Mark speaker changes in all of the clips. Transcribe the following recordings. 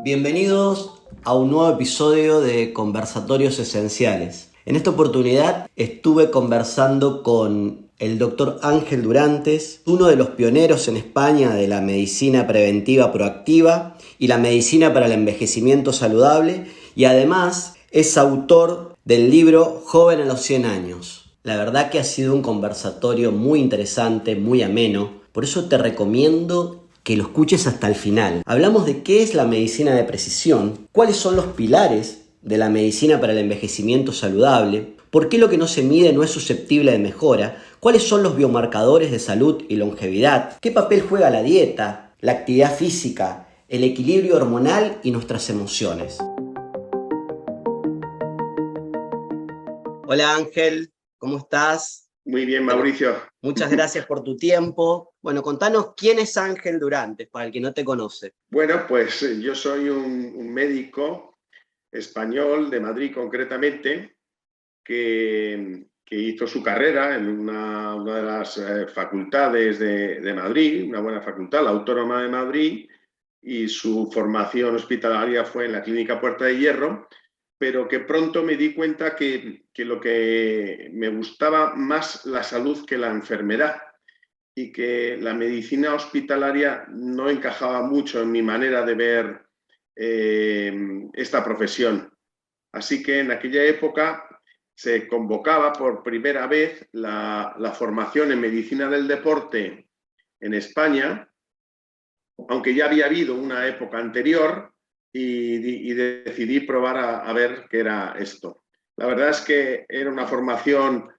Speaker 1: Bienvenidos a un nuevo episodio de Conversatorios Esenciales. En esta oportunidad estuve conversando con el doctor Ángel Durantes, uno de los pioneros en España de la medicina preventiva proactiva y la medicina para el envejecimiento saludable, y además es autor del libro Joven a los 100 años. La verdad que ha sido un conversatorio muy interesante, muy ameno, por eso te recomiendo que lo escuches hasta el final. Hablamos de qué es la medicina de precisión, cuáles son los pilares de la medicina para el envejecimiento saludable, por qué lo que no se mide no es susceptible de mejora, cuáles son los biomarcadores de salud y longevidad, qué papel juega la dieta, la actividad física, el equilibrio hormonal y nuestras emociones. Hola Ángel, ¿cómo estás?
Speaker 2: Muy bien,
Speaker 1: Bueno,
Speaker 2: Mauricio.
Speaker 1: muchas gracias por tu tiempo. Bueno, contanos quién es Ángel Durantes, para el que no te conoce.
Speaker 2: Bueno, pues yo soy un médico español de Madrid concretamente que hizo su carrera en una de las facultades de Madrid, una buena facultad, la Autónoma de Madrid, y su formación hospitalaria fue en la Clínica Puerta de Hierro, pero que pronto me di cuenta que lo que me gustaba más la salud que la enfermedad, y que la medicina hospitalaria no encajaba mucho en mi manera de ver esta profesión. Así que en aquella época se convocaba por primera vez la formación en medicina del deporte en España, aunque ya había habido una época anterior, y decidí probar a ver qué era esto. La verdad es que era una formación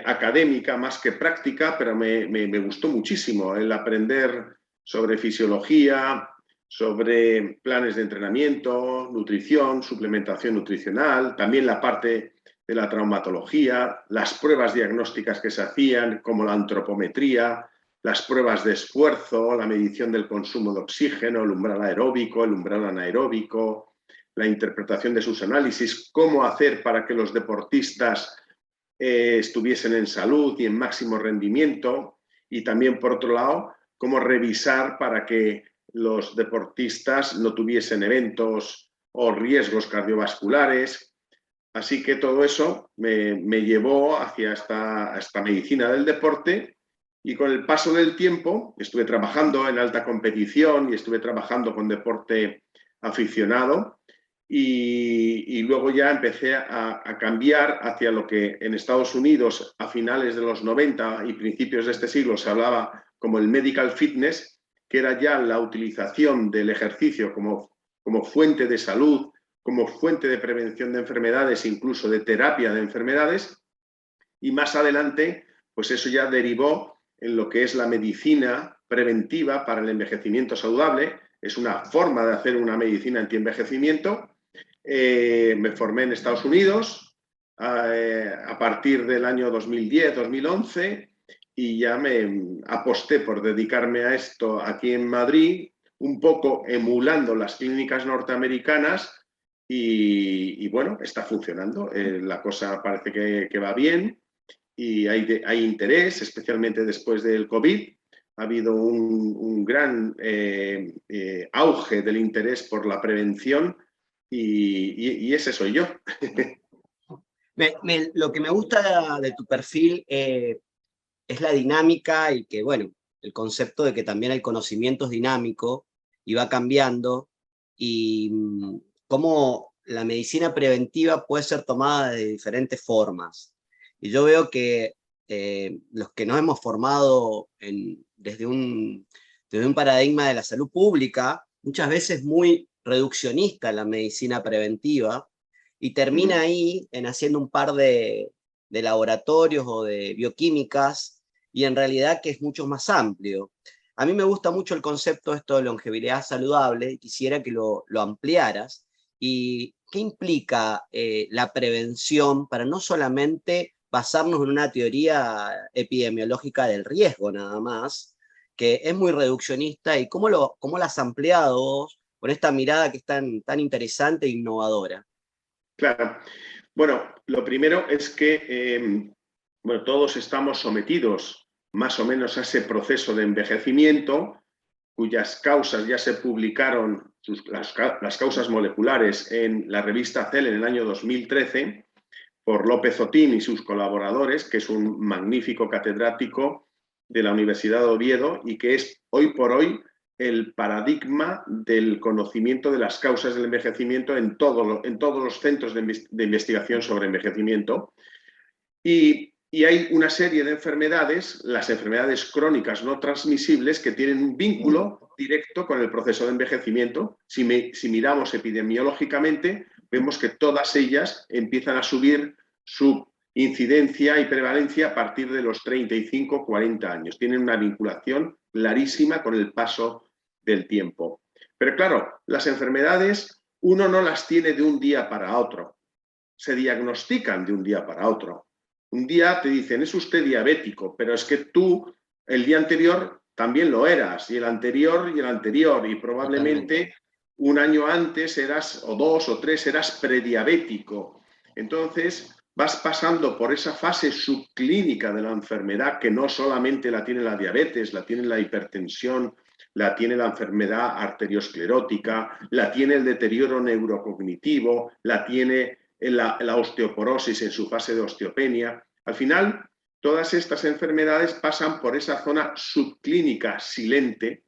Speaker 2: académica más que práctica, pero me gustó muchísimo el aprender sobre fisiología, sobre planes de entrenamiento, nutrición, suplementación nutricional, también la parte de la traumatología, las pruebas diagnósticas que se hacían, como la antropometría, las pruebas de esfuerzo, la medición del consumo de oxígeno, el umbral aeróbico, el umbral anaeróbico, la interpretación de sus análisis, cómo hacer para que los deportistas estuviesen en salud y en máximo rendimiento, y también, por otro lado, cómo revisar para que los deportistas no tuviesen eventos o riesgos cardiovasculares. Así que todo eso me llevó hacia esta medicina del deporte, y con el paso del tiempo estuve trabajando en alta competición y estuve trabajando con deporte aficionado, y luego ya empecé a cambiar hacia lo que en Estados Unidos a finales de los 90 y principios de este siglo se hablaba como el medical fitness, que era ya la utilización del ejercicio como fuente de salud, como fuente de prevención de enfermedades, incluso de terapia de enfermedades. Y más adelante, pues eso ya derivó en lo que es la medicina preventiva para el envejecimiento saludable. Es una forma de hacer una medicina antienvejecimiento. Me formé en Estados Unidos a partir del año 2010-2011, y ya me aposté por dedicarme a esto aquí en Madrid, un poco emulando las clínicas norteamericanas, y bueno, está funcionando. La cosa parece que va bien, y hay interés, especialmente después del COVID. Ha habido un gran auge del interés por la prevención, y ese soy yo.
Speaker 1: Lo que me gusta de tu perfil es la dinámica y que, bueno, el concepto de que también el conocimiento es dinámico y va cambiando, y cómo la medicina preventiva puede ser tomada de diferentes formas. Y yo veo que los que nos hemos formado desde un paradigma de la salud pública, muchas veces muy reduccionista en la medicina preventiva, y termina ahí en haciendo un par de laboratorios o de bioquímicas, y en realidad que es mucho más amplio. A mí me gusta mucho el concepto esto de longevidad saludable, y quisiera que lo ampliaras. ¿Y qué implica la prevención para no solamente basarnos en una teoría epidemiológica del riesgo nada más, que es muy reduccionista, y cómo lo has ampliado vos con esta mirada que es tan interesante e innovadora?
Speaker 2: Claro. Bueno, lo primero es que bueno, todos estamos sometidos más o menos a ese proceso de envejecimiento, cuyas causas ya se publicaron, las causas moleculares, en la revista Cell en el año 2013, por López Otín y sus colaboradores, que es un magnífico catedrático de la Universidad de Oviedo y que es hoy por hoy el paradigma del conocimiento de las causas del envejecimiento en todos los centros de investigación sobre envejecimiento. Y hay una serie de enfermedades, las enfermedades crónicas no transmisibles, que tienen un vínculo directo con el proceso de envejecimiento. Si miramos epidemiológicamente, vemos que todas ellas empiezan a subir su incidencia y prevalencia a partir de los 35-40 años. Tienen una vinculación clarísima con el paso del tiempo. Pero claro, las enfermedades uno no las tiene de un día para otro, se diagnostican de un día para otro. Un día te dicen, es usted diabético, pero es que tú el día anterior también lo eras, y el anterior, y probablemente un año antes eras, o 2 o 3, eras prediabético. Entonces vas pasando por esa fase subclínica de la enfermedad, que no solamente la tiene la diabetes, la tiene la hipertensión, la tiene la enfermedad arteriosclerótica, la tiene el deterioro neurocognitivo, la tiene la osteoporosis en su fase de osteopenia. Al final, todas estas enfermedades pasan por esa zona subclínica silente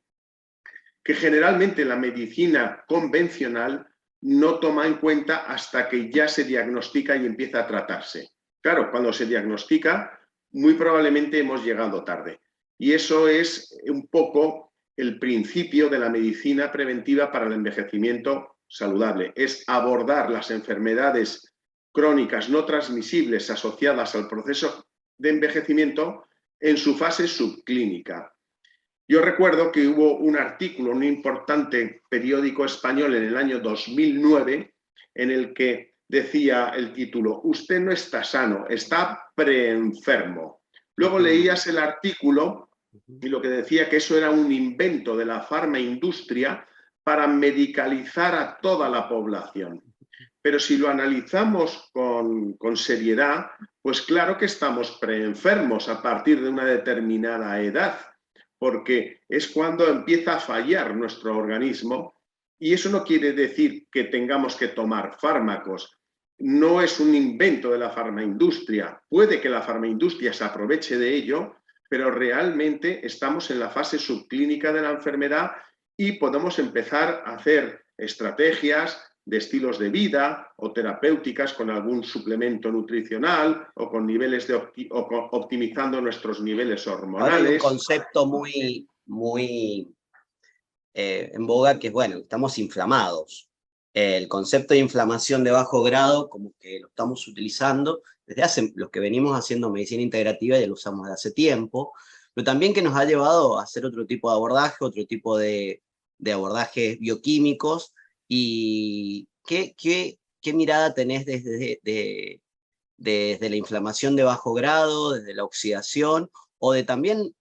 Speaker 2: que generalmente la medicina convencional no toma en cuenta hasta que ya se diagnostica y empieza a tratarse. Claro, cuando se diagnostica, muy probablemente hemos llegado tarde. Y eso es un poco el principio de la medicina preventiva para el envejecimiento saludable. Es abordar las enfermedades crónicas no transmisibles asociadas al proceso de envejecimiento en su fase subclínica. Yo recuerdo que hubo un artículo en un importante periódico español en el año 2009 en el que decía el título: usted no está sano, está preenfermo. Luego leías el artículo y lo que decía que eso era un invento de la farmaindustria para medicalizar a toda la población. Pero si lo analizamos con seriedad, pues claro que estamos preenfermos a partir de una determinada edad, porque es cuando empieza a fallar nuestro organismo, y eso no quiere decir que tengamos que tomar fármacos. No es un invento de la farmaindustria. Puede que la farmaindustria se aproveche de ello, pero realmente estamos en la fase subclínica de la enfermedad y podemos empezar a hacer estrategias de estilos de vida o terapéuticas con algún suplemento nutricional o con niveles de optimizando nuestros niveles hormonales.
Speaker 1: Ahora hay un concepto muy en boga, que es, bueno, estamos inflamados. El concepto de inflamación de bajo grado, como que lo estamos utilizando desde hace, los que venimos haciendo medicina integrativa ya lo usamos desde hace tiempo, pero también que nos ha llevado a hacer otro tipo de abordaje, otro tipo de abordajes bioquímicos. ¿Y qué mirada tenés desde la inflamación de bajo grado, desde la oxidación, o de también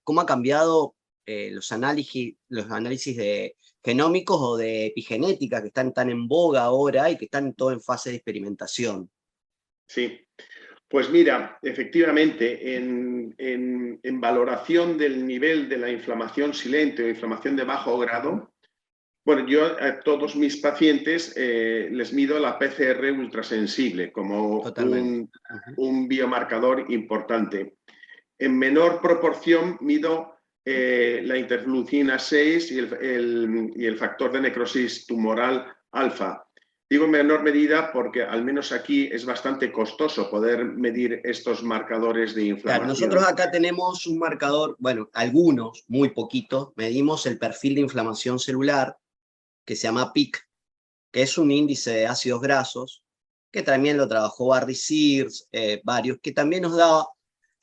Speaker 1: cómo ha cambiado los análisis genómicos o de epigenética, que están tan en boga ahora y que están todo en fase de experimentación?
Speaker 2: Sí, pues mira, efectivamente, en valoración del nivel de la inflamación silente o inflamación de bajo grado, bueno, yo a todos mis pacientes les mido la PCR ultrasensible como un biomarcador importante. En menor proporción mido la interleucina 6 y el factor de necrosis tumoral alfa. Digo en menor medida porque al menos aquí es bastante costoso poder medir estos marcadores de inflamación.
Speaker 1: Claro, nosotros acá tenemos un marcador, bueno, algunos, muy poquitos, medimos el perfil de inflamación celular, que se llama PIC, que es un índice de ácidos grasos, que también lo trabajó Barry Sears, varios, que también nos da,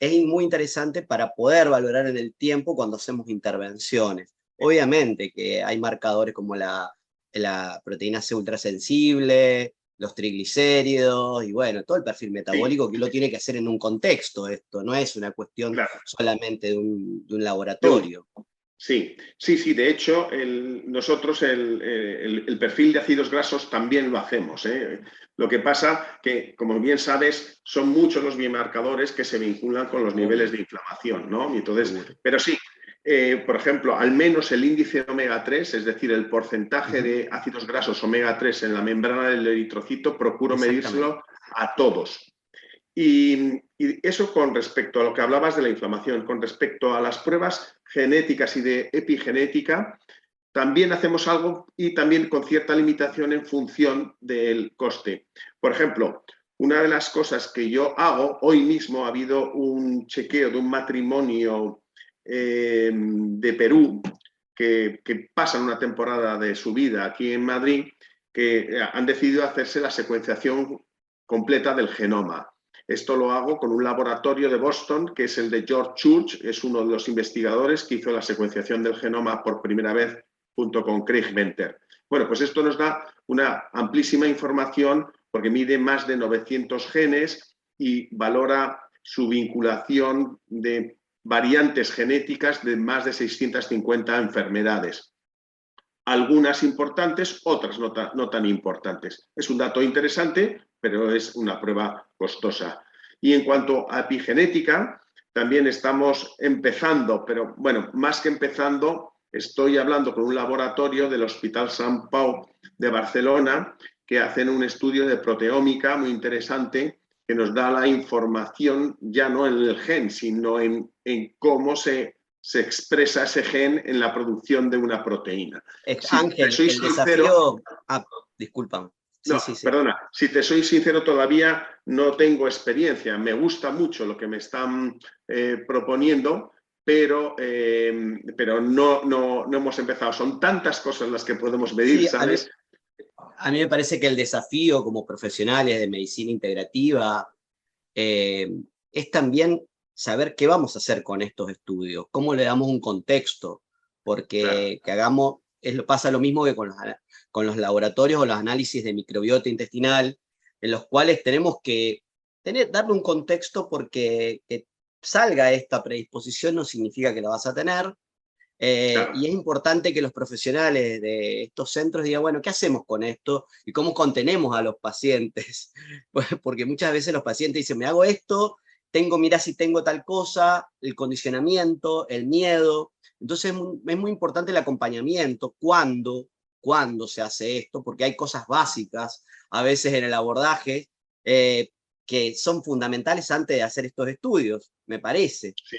Speaker 1: es muy interesante para poder valorar en el tiempo cuando hacemos intervenciones. Obviamente que hay marcadores como la proteína C ultrasensible, los triglicéridos, y bueno, todo el perfil metabólico, que uno tiene que hacer en un contexto. Esto no es una cuestión solamente de un laboratorio.
Speaker 2: Sí, de hecho, nosotros el perfil de ácidos grasos también lo hacemos. Lo que pasa que, como bien sabes, son muchos los biomarcadores que se vinculan con los niveles de inflamación, ¿no? Entonces, pero sí, Por ejemplo, al menos el índice omega 3, es decir, el porcentaje de ácidos grasos omega 3 en la membrana del eritrocito, procuro medírselo a todos. Y eso con respecto a lo que hablabas de la inflamación. Con respecto a las pruebas genéticas y de epigenética, también hacemos algo y también con cierta limitación en función del coste. Por ejemplo, una de las cosas que yo hago, hoy mismo ha habido un chequeo de un matrimonio de Perú que pasan una temporada de su vida aquí en Madrid, que han decidido hacerse la secuenciación completa del genoma. Esto lo hago con un laboratorio de Boston, que es el de George Church, es uno de los investigadores que hizo la secuenciación del genoma por primera vez junto con Craig Venter. Bueno, pues esto nos da una amplísima información porque mide más de 900 genes y valora su vinculación de variantes genéticas de más de 650 enfermedades. Algunas importantes, otras no tan importantes. Es un dato interesante, pero es una prueba costosa. Y en cuanto a epigenética, también estamos empezando, pero bueno, más que empezando, estoy hablando con un laboratorio del Hospital Sant Pau de Barcelona que hacen un estudio de proteómica muy interesante que nos da la información ya no en el gen, sino en cómo se expresa ese gen en la producción de una proteína.
Speaker 1: Ángel, el desafío... disculpa.
Speaker 2: Sí, no, sí. Perdona, si te soy sincero, todavía no tengo experiencia. Me gusta mucho lo que me están proponiendo, pero no hemos empezado. Son tantas cosas las que podemos medir, sí, ¿sabes?
Speaker 1: A mí me parece que el desafío como profesionales de medicina integrativa es también saber qué vamos a hacer con estos estudios, cómo le damos un contexto, porque claro, que hagamos, pasa lo mismo que con los laboratorios o los análisis de microbiota intestinal, en los cuales tenemos que darle un contexto porque que salga esta predisposición no significa que la vas a tener, claro. Y es importante que los profesionales de estos centros digan, bueno, ¿qué hacemos con esto? ¿Y cómo contenemos a los pacientes? Porque muchas veces los pacientes dicen, me hago esto, mira si tengo tal cosa, el condicionamiento, el miedo. Entonces es muy importante el acompañamiento, cuándo se hace esto, porque hay cosas básicas a veces en el abordaje que son fundamentales antes de hacer estos estudios, me parece.
Speaker 2: Sí.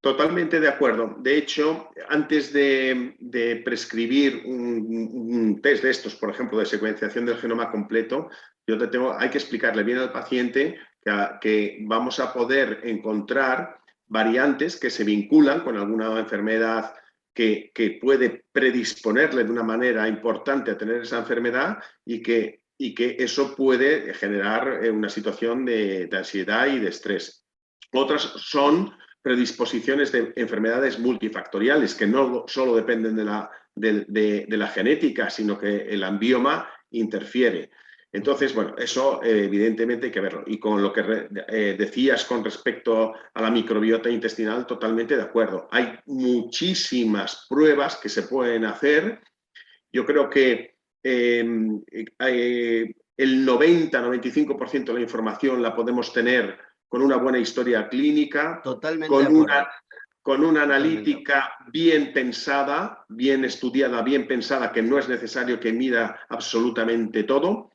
Speaker 2: Totalmente de acuerdo. De hecho, antes de prescribir un test de estos, por ejemplo, de secuenciación del genoma completo, hay que explicarle bien al paciente que vamos a poder encontrar variantes que se vinculan con alguna enfermedad que puede predisponerle de una manera importante a tener esa enfermedad y que eso puede generar una situación de ansiedad y de estrés. Otras son predisposiciones de enfermedades multifactoriales que no solo dependen de la genética, sino que el ambioma interfiere. Entonces, bueno, eso evidentemente hay que verlo. Y con lo que decías con respecto a la microbiota intestinal, totalmente de acuerdo. Hay muchísimas pruebas que se pueden hacer. Yo creo que el 90-95% de la información la podemos tener con una buena historia clínica, con una analítica bien pensada, bien estudiada, bien pensada, que no es necesario que mida absolutamente todo,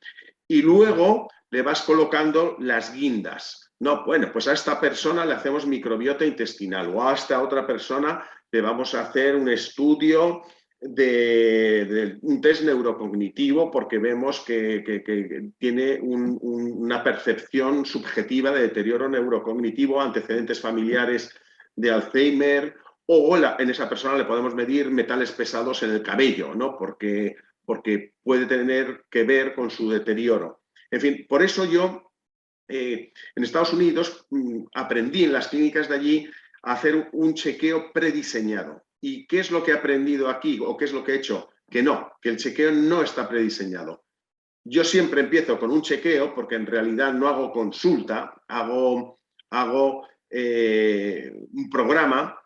Speaker 2: y luego le vas colocando las guindas. No, bueno, pues a esta persona le hacemos microbiota intestinal, o a esta otra persona le vamos a hacer un estudio de un test neurocognitivo porque vemos que tiene una percepción subjetiva de deterioro neurocognitivo, antecedentes familiares de Alzheimer, o en esa persona le podemos medir metales pesados en el cabello, ¿no? Porque puede tener que ver con su deterioro. En fin, por eso yo en Estados Unidos aprendí en las clínicas de allí a hacer un chequeo prediseñado. ¿Y qué es lo que he aprendido aquí o qué es lo que he hecho? Que no, que el chequeo no está prediseñado. Yo siempre empiezo con un chequeo porque en realidad no hago consulta, hago un programa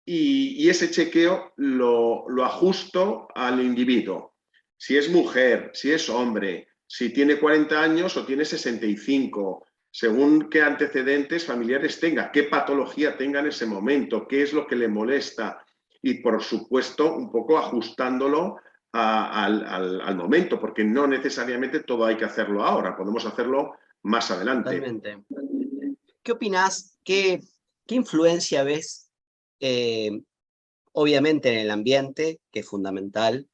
Speaker 2: y ese chequeo lo ajusto al individuo. Si es mujer, si es hombre, si tiene 40 años o tiene 65, según qué antecedentes familiares tenga, qué patología tenga en ese momento, qué es lo que le molesta y, por supuesto, un poco ajustándolo al momento, porque no necesariamente todo hay que hacerlo ahora, podemos hacerlo más adelante.
Speaker 1: Totalmente. ¿Qué opinás? ¿Qué influencia ves, obviamente en el ambiente, que es fundamental,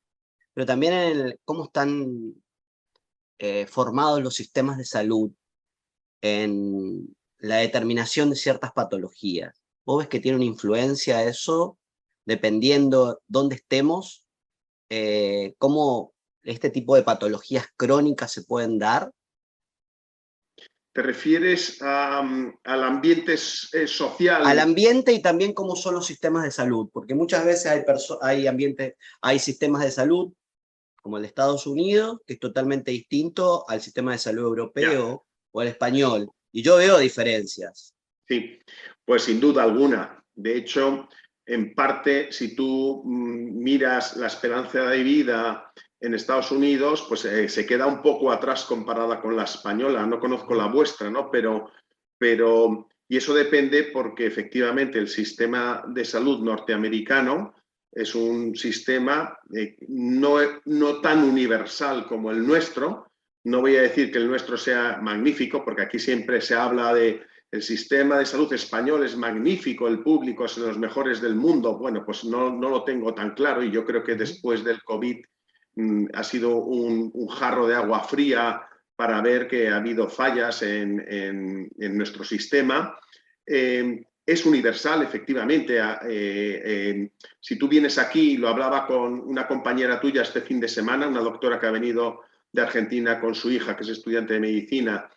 Speaker 1: pero también en cómo están formados los sistemas de salud en la determinación de ciertas patologías? ¿Vos ves que tiene una influencia eso, dependiendo dónde estemos, cómo este tipo de patologías crónicas se pueden dar?
Speaker 2: ¿Te refieres al ambiente
Speaker 1: Al
Speaker 2: social?
Speaker 1: ambiente y también cómo son los sistemas de salud, porque muchas veces hay sistemas de salud como el de Estados Unidos, que es totalmente distinto al sistema de salud
Speaker 2: Ya,
Speaker 1: europeo o al español, y yo veo diferencias.
Speaker 2: sí, pues sin duda alguna. De hecho, en parte, si tú miras la esperanza de vida en Estados Unidos, pues se queda un poco atrás comparada con la española. No conozco la vuestra, ¿no? Y eso depende porque efectivamente el sistema de salud norteamericano es un sistema no tan universal como el nuestro. No voy a decir que el nuestro sea magnífico, porque aquí siempre se habla de el sistema de salud español es magnífico, el público es de los mejores del mundo. Bueno, pues no lo tengo tan claro y yo creo que después del COVID ha sido un jarro de agua fría para ver que ha habido fallas en nuestro sistema. Es universal, efectivamente. Si tú vienes aquí, lo hablaba con una compañera tuya este fin de semana, una doctora que ha venido de Argentina con su hija, que es estudiante de medicina,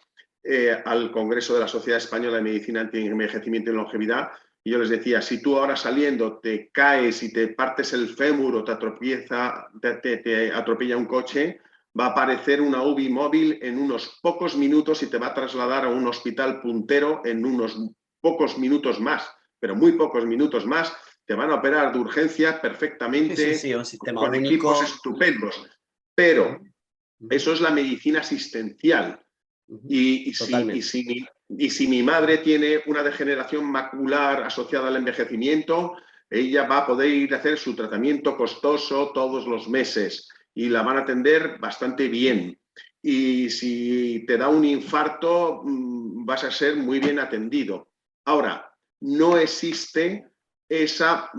Speaker 2: al Congreso de la Sociedad Española de Medicina Anti-Envejecimiento y Longevidad, y yo les decía, si tú ahora saliendo te caes y te partes el fémur o te atropella un coche, va a aparecer una UBI móvil en unos pocos minutos y te va a trasladar a un hospital puntero en unos pocos minutos más, pero muy pocos minutos más. Te van a operar de urgencia
Speaker 1: Sí, sí,
Speaker 2: perfectamente,
Speaker 1: sí, un sistema
Speaker 2: con equipos
Speaker 1: único.
Speaker 2: estupendos. Pero
Speaker 1: Ujú,
Speaker 2: eso es la medicina asistencial.
Speaker 1: ujú,
Speaker 2: Y, y, si, y,
Speaker 1: totalmente.
Speaker 2: si mi, y si mi madre tiene una degeneración macular asociada al envejecimiento, ella va a poder ir a hacer su tratamiento costoso todos los meses y la van a atender bastante bien. Y si te da un infarto, vas a ser muy bien atendido. Ahora, no existe esa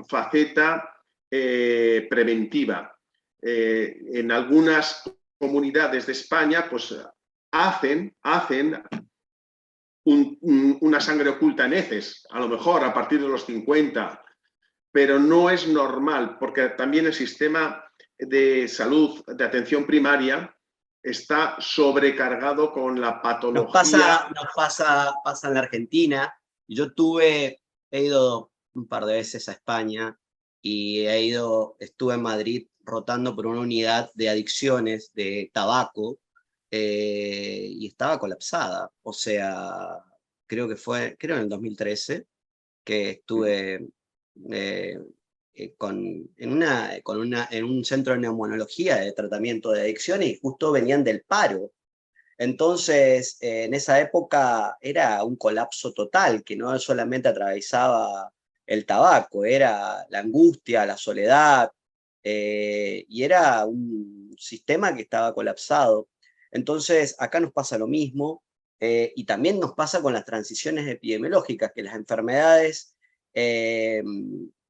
Speaker 2: faceta preventiva. En algunas comunidades de España, pues hacen una sangre oculta en heces, a lo mejor a partir de los 50, pero no es normal, porque también el sistema de salud, de atención primaria, está sobrecargado con la patología.
Speaker 1: Pasa en la Argentina. Yo he ido un par de veces a España y estuve en Madrid rotando por una unidad de adicciones de tabaco y estaba colapsada. O sea, creo en el 2013 que estuve eh, en un centro de neumonología de tratamiento de adicciones y justo venían del paro. Entonces, en esa época era un colapso total, que no solamente atravesaba el tabaco, era la angustia, la soledad, y era un sistema que estaba colapsado. Entonces, acá nos pasa lo mismo, y también nos pasa con las transiciones epidemiológicas, que las enfermedades eh,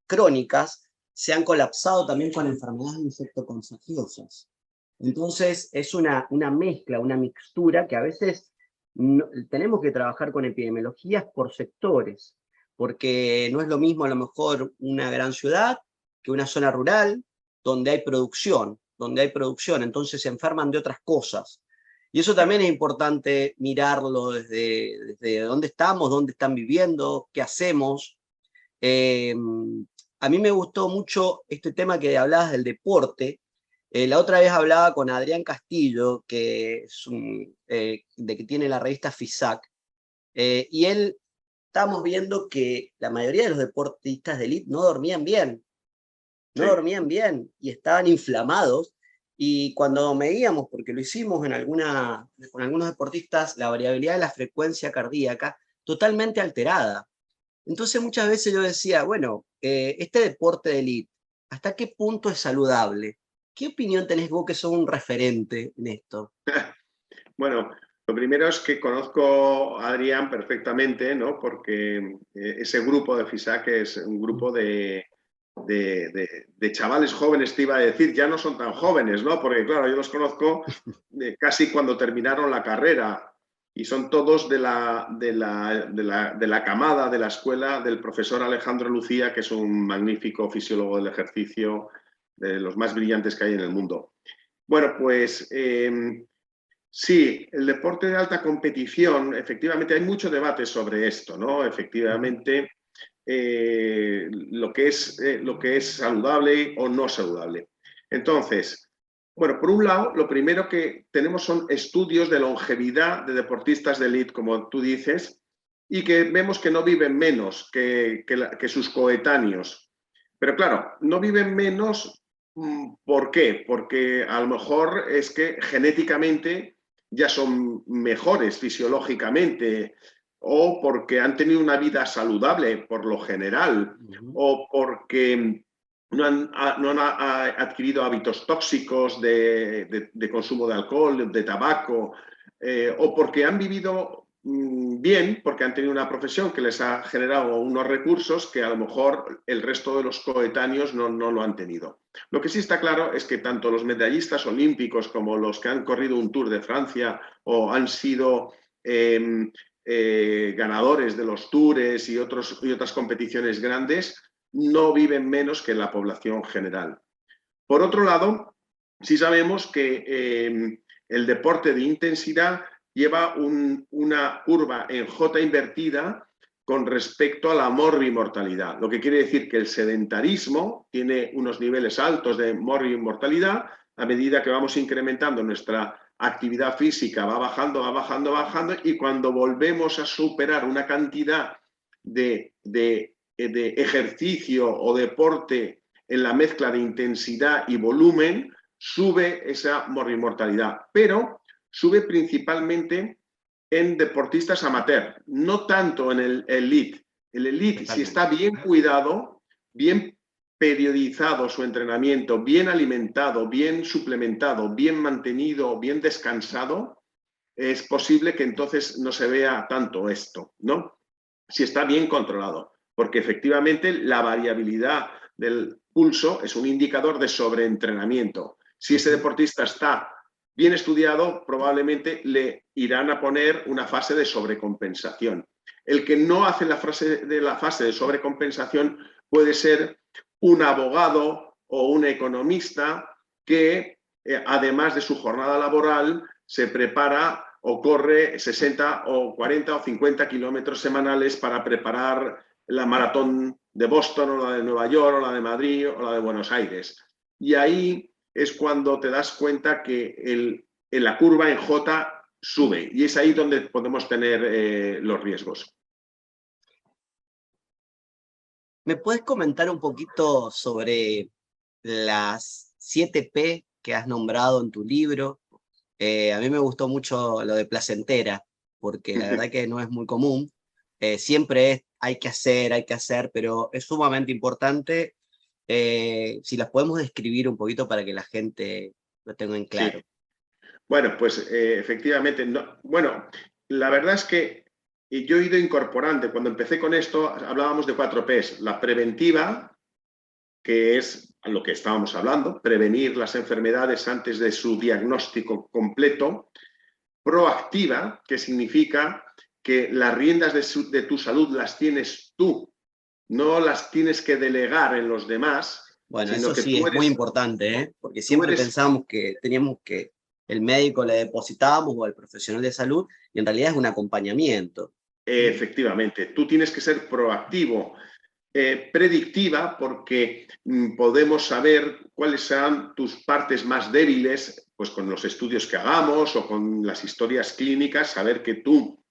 Speaker 1: crónicas se han colapsado también con enfermedades infectocontagiosas. Entonces es una mezcla, una mixtura que a veces tenemos que trabajar con epidemiologías por sectores, porque no es lo mismo a lo mejor una gran ciudad que una zona rural donde hay producción, entonces se enferman de otras cosas. Y eso también es importante mirarlo desde dónde estamos, dónde están viviendo, qué hacemos. Eh, a mí me gustó mucho este tema que hablabas del deporte. La otra vez hablaba con Adrián Castillo, de que tiene la revista FISAC, y él estábamos viendo que la mayoría de los deportistas de élite no dormían bien
Speaker 2: Sí,
Speaker 1: y estaban inflamados Y cuando medíamos, porque lo hicimos con algunos deportistas, la variabilidad de la frecuencia cardíaca totalmente alterada. Entonces muchas veces yo decía, bueno, este deporte de élite, ¿hasta qué punto es saludable? ¿Qué opinión tenés vos que sos un referente en esto?
Speaker 2: Bueno, lo primero es que conozco a Adrián perfectamente, ¿no? Porque ese grupo de FISAC es un grupo de chavales jóvenes, te iba a decir, ya no son tan jóvenes, ¿no? Porque claro, yo los conozco casi cuando terminaron la carrera y son todos de la camada de la escuela del profesor Alejandro Lucía, que es un magnífico fisiólogo del ejercicio, de los más brillantes que hay en el mundo. Bueno, pues sí, el deporte de alta competición, efectivamente hay mucho debate sobre esto, ¿no? Efectivamente, lo que es saludable o no saludable. Entonces, bueno, por un lado, lo primero que tenemos son estudios de longevidad de deportistas de élite, como tú dices, y que vemos que no viven menos que sus coetáneos. Pero claro, no viven menos, ¿por qué? Porque a lo mejor es que genéticamente ya son mejores fisiológicamente, o porque han tenido una vida saludable por lo general, o porque no han adquirido hábitos tóxicos de consumo de alcohol, de tabaco, o porque han vivido bien, porque han tenido una profesión que les ha generado unos recursos que a lo mejor el resto de los coetáneos no lo han tenido. Lo que sí está claro es que tanto los medallistas olímpicos como los que han corrido un Tour de Francia o han sido ganadores de los tours y otras competiciones grandes no viven menos que la población general. Por otro lado, sí sabemos que el deporte de intensidad lleva una curva en J invertida con respecto a la morbimortalidad, lo que quiere decir que el sedentarismo tiene unos niveles altos de morbimortalidad. A medida que vamos incrementando nuestra actividad física va bajando, va bajando, va bajando, y cuando volvemos a superar una cantidad de ejercicio o deporte en la mezcla de intensidad y volumen, sube esa morbimortalidad, pero sube principalmente en deportistas amateur, no tanto en el elite. El elite, si está bien cuidado, bien periodizado su entrenamiento, bien alimentado, bien suplementado, bien mantenido, bien descansado, es posible que entonces no se vea tanto esto, ¿no? Si está bien controlado, porque efectivamente la variabilidad del pulso es un indicador de sobreentrenamiento. Si ese deportista está bien estudiado, probablemente le irán a poner una fase de sobrecompensación. El que no hace la fase de sobrecompensación puede ser un abogado o un economista que, además de su jornada laboral, se prepara o corre 60 o 40 o 50 kilómetros semanales para preparar la maratón de Boston o la de Nueva York o la de Madrid o la de Buenos Aires. Y ahí es cuando te das cuenta que la curva en J sube, y es ahí donde podemos tener los riesgos.
Speaker 1: ¿Me puedes comentar un poquito sobre las 7P que has nombrado en tu libro? A mí me gustó mucho lo de placentera, porque la verdad que no es muy común. Siempre hay que hacer, pero es sumamente importante. Si las podemos describir un poquito para que la gente lo tenga en claro.
Speaker 2: Sí. Bueno, pues efectivamente, no, bueno, la verdad es que yo he ido incorporando, cuando empecé con esto hablábamos de 4 Ps, la preventiva, que es a lo que estábamos hablando, prevenir las enfermedades antes de su diagnóstico completo; proactiva, que significa que las riendas de tu salud las tienes tú, no las tienes que delegar en los demás,
Speaker 1: Bueno,
Speaker 2: sino
Speaker 1: eso
Speaker 2: que
Speaker 1: sí es muy importante, ¿eh? Porque siempre
Speaker 2: eres
Speaker 1: pensábamos que teníamos que el médico le depositábamos o al profesional de salud, y en realidad es un acompañamiento.
Speaker 2: efectivamente, tú tienes que ser proactivo. Predictiva, porque podemos saber cuáles serán tus partes más débiles, pues con los estudios que hagamos o con las historias clínicas, saber que tu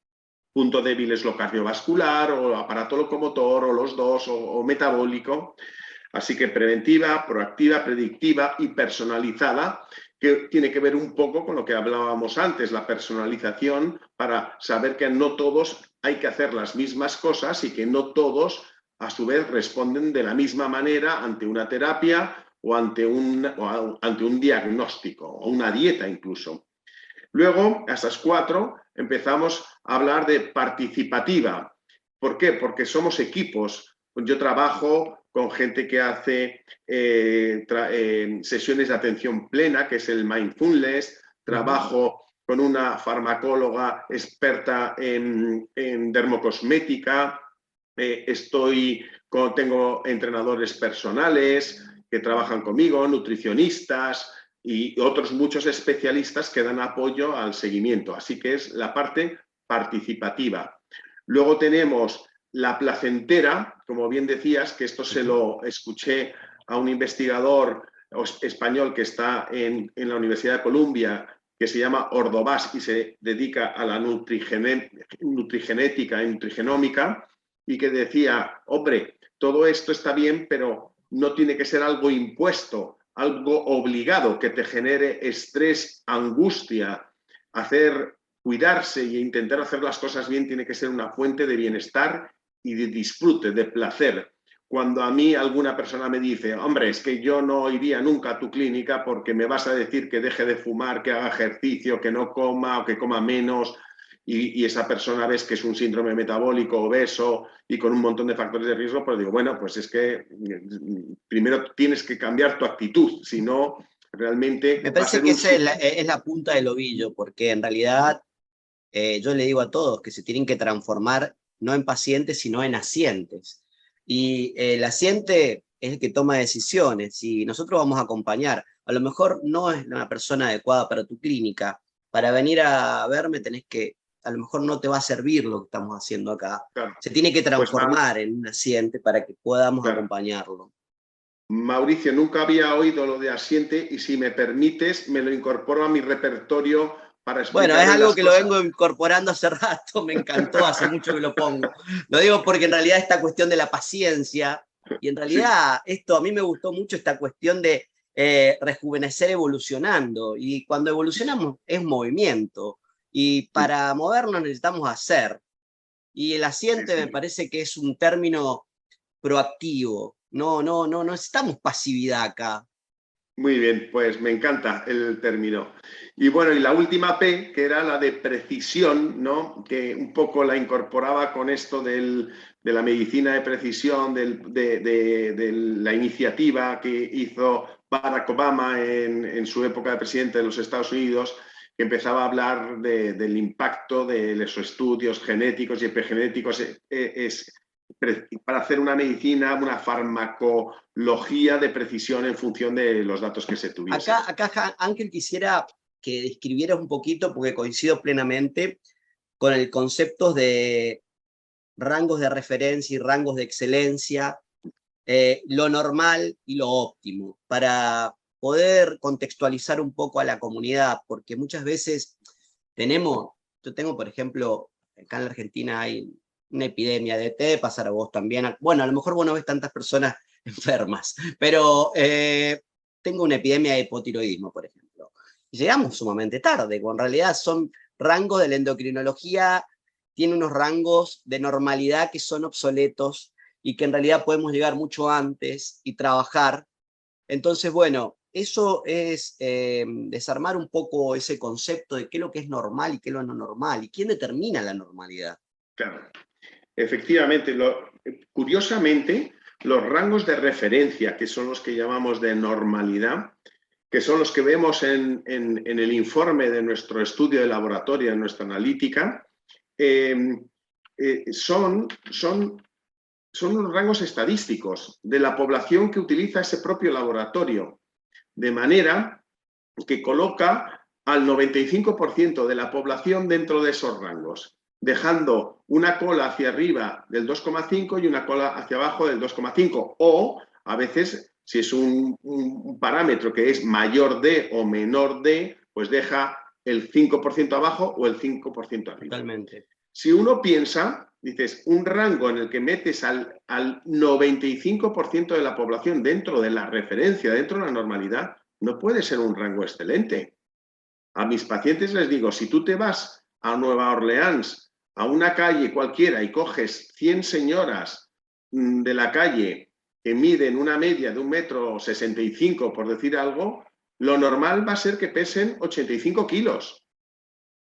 Speaker 2: punto débil es lo cardiovascular o aparato locomotor o los dos o metabólico. Así que preventiva, proactiva, predictiva y personalizada. que tiene que ver un poco con lo que hablábamos antes, la personalización, para saber que no todos hay que hacer las mismas cosas y que no todos, a su vez, responden de la misma manera ante una terapia o ante un diagnóstico o una dieta incluso. Luego, a esas 4, empezamos a hablar de participativa. ¿Por qué? Porque somos equipos. Yo trabajo con gente que hace sesiones de atención plena, que es el mindfulness. Trabajo con una farmacóloga experta en dermocosmética. Tengo entrenadores personales que trabajan conmigo, nutricionistas y otros muchos especialistas que dan apoyo al seguimiento. Así que es la parte participativa. Luego tenemos la placentera, como bien decías, que esto se lo escuché a un investigador español que está en la Universidad de Columbia, que se llama Ordovás y se dedica a la nutrigenética y nutrigenómica, y que decía, hombre, todo esto está bien, pero no tiene que ser algo impuesto, algo obligado que te genere estrés, angustia. Cuidarse e intentar hacer las cosas bien tiene que ser una fuente de bienestar y de disfrute, de placer. Cuando a mí alguna persona me dice, hombre, es que yo no iría nunca a tu clínica porque me vas a decir que deje de fumar, que haga ejercicio, que no coma o que coma menos, y esa persona ves que es un síndrome metabólico, obeso y con un montón de factores de riesgo, pues digo, bueno, pues es que primero tienes que cambiar tu actitud, si no, realmente
Speaker 1: Me
Speaker 2: va a
Speaker 1: parece
Speaker 2: ser
Speaker 1: que
Speaker 2: un...
Speaker 1: esa es la punta del ovillo, porque en realidad yo le digo a todos que se tienen que transformar no en pacientes, sino en asientes. Y el asiente es el que toma decisiones y nosotros vamos a acompañar. A lo mejor no es una persona adecuada para tu clínica. Para venir a verme tenés que, a lo mejor no te va a servir lo que estamos haciendo acá.
Speaker 2: Claro,
Speaker 1: Se tiene que
Speaker 2: pues
Speaker 1: transformar en un asiente para que podamos
Speaker 2: claro.
Speaker 1: acompañarlo.
Speaker 2: Mauricio, nunca había oído lo de asiente y si me permites me lo incorporo a mi repertorio para
Speaker 1: Bueno, es
Speaker 2: explicarle
Speaker 1: algo
Speaker 2: las
Speaker 1: que lo
Speaker 2: cosas.
Speaker 1: vengo incorporando hace rato, me encantó, hace mucho que lo pongo. Lo digo porque en realidad esta cuestión de la paciencia, y en
Speaker 2: Sí,
Speaker 1: realidad esto a mí me gustó mucho, esta cuestión de rejuvenecer evolucionando, y cuando evolucionamos es movimiento, y
Speaker 2: sí,
Speaker 1: para movernos necesitamos hacer, y el
Speaker 2: sí,
Speaker 1: asiente me
Speaker 2: sí.
Speaker 1: parece que es un término proactivo, no necesitamos pasividad acá.
Speaker 2: Muy bien, pues me encanta el término. Y bueno, y la última P, que era la de precisión, ¿no? Que un poco la incorporaba con esto de la medicina de precisión, de la iniciativa que hizo Barack Obama en su época de presidente de los Estados Unidos, que empezaba a hablar del impacto de los estudios genéticos y epigenéticos para hacer una medicina, una farmacología de precisión en función de los datos que se tuviesen.
Speaker 1: Acá Ángel, quisiera que describieras un poquito, porque coincido plenamente con el concepto de rangos de referencia y rangos de excelencia, lo normal y lo óptimo, para poder contextualizar un poco a la comunidad, porque muchas veces yo tengo, por ejemplo, acá en la Argentina hay una epidemia de té, pasar a vos también, bueno, a lo mejor vos no ves tantas personas enfermas, pero tengo una epidemia de hipotiroidismo, por ejemplo. Y llegamos sumamente tarde, cuando en realidad son rangos de la endocrinología, tiene unos rangos de normalidad que son obsoletos y que en realidad podemos llegar mucho antes y trabajar. Entonces, bueno, eso es desarmar un poco ese concepto de qué es lo que es normal y qué es lo no normal, y quién determina la normalidad.
Speaker 2: Claro, efectivamente, curiosamente, los rangos de referencia, que son los que llamamos de normalidad, que son los que vemos en el informe de nuestro estudio de laboratorio, en nuestra analítica, son unos rangos estadísticos de la población que utiliza ese propio laboratorio, de manera que coloca al 95% de la población dentro de esos rangos, dejando una cola hacia arriba del 2,5 y una cola hacia abajo del 2,5. O a veces, si es un parámetro que es mayor de o menor de, pues deja el 5% abajo o el 5% arriba.
Speaker 1: Totalmente.
Speaker 2: Si uno piensa, dices, un rango en el que metes al 95% de la población dentro de la referencia, dentro de la normalidad, no puede ser un rango excelente. A mis pacientes les digo, si tú te vas a Nueva Orleans, a una calle cualquiera y coges 100 señoras de la calle que miden una media de 1,65 m, por decir algo, lo normal va a ser que pesen 85 kilos.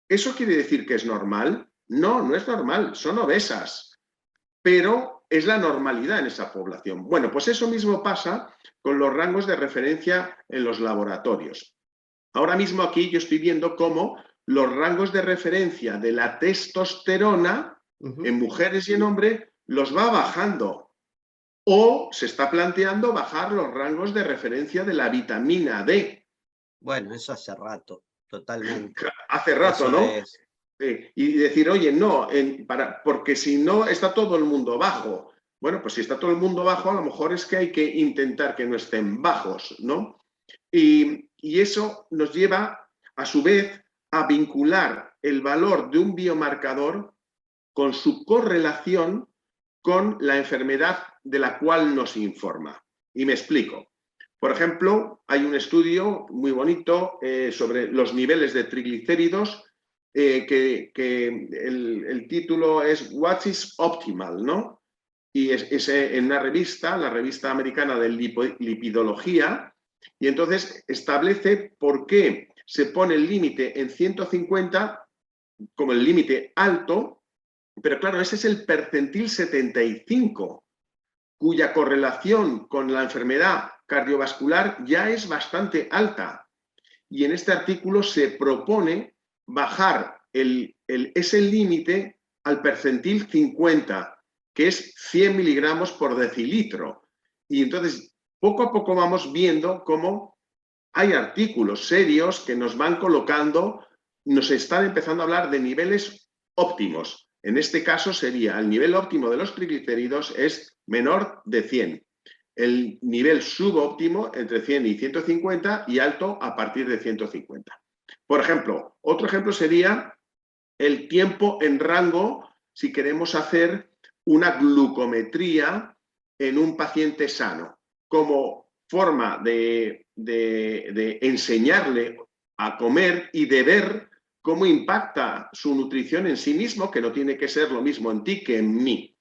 Speaker 2: ¿Eso quiere decir que es normal? No, no es normal, son obesas, pero es la normalidad en esa población. Bueno, pues eso mismo pasa con los rangos de referencia en los laboratorios. Ahora mismo aquí yo estoy viendo cómo los rangos de referencia de la testosterona en mujeres y en hombres los va bajando. O se está planteando bajar los rangos de referencia de la vitamina D.
Speaker 1: Bueno, eso hace rato, totalmente.
Speaker 2: Hace rato,
Speaker 1: Eso
Speaker 2: ¿no?
Speaker 1: es.
Speaker 2: Y decir, oye, no, porque si no está todo el mundo bajo. Bueno, pues si está todo el mundo bajo, a lo mejor es que hay que intentar que no estén bajos, ¿no? Y eso nos lleva, a su vez, a vincular el valor de un biomarcador con su correlación con la enfermedad de la cual nos informa. Y me explico. Por ejemplo, hay un estudio muy bonito sobre los niveles de triglicéridos que el título es What is Optimal, ¿no? Y es en una revista, la revista americana de lipidología, y entonces establece por qué se pone el límite en 150 como el límite alto, pero claro, ese es el percentil 75, cuya correlación con la enfermedad cardiovascular ya es bastante alta. Y en este artículo se propone bajar ese límite al percentil 50, que es 100 miligramos por decilitro. Y entonces, poco a poco vamos viendo cómo hay artículos serios que nos van colocando, nos están empezando a hablar de niveles óptimos. En este caso sería el nivel óptimo de los triglicéridos es menor de 100. El nivel subóptimo entre 100 y 150 y alto a partir de 150. Por ejemplo, otro ejemplo sería el tiempo en rango si queremos hacer una glucometría en un paciente sano, como forma de enseñarle a comer y de ver cómo impacta su nutrición en sí mismo, que no tiene que ser lo mismo en ti que en mí.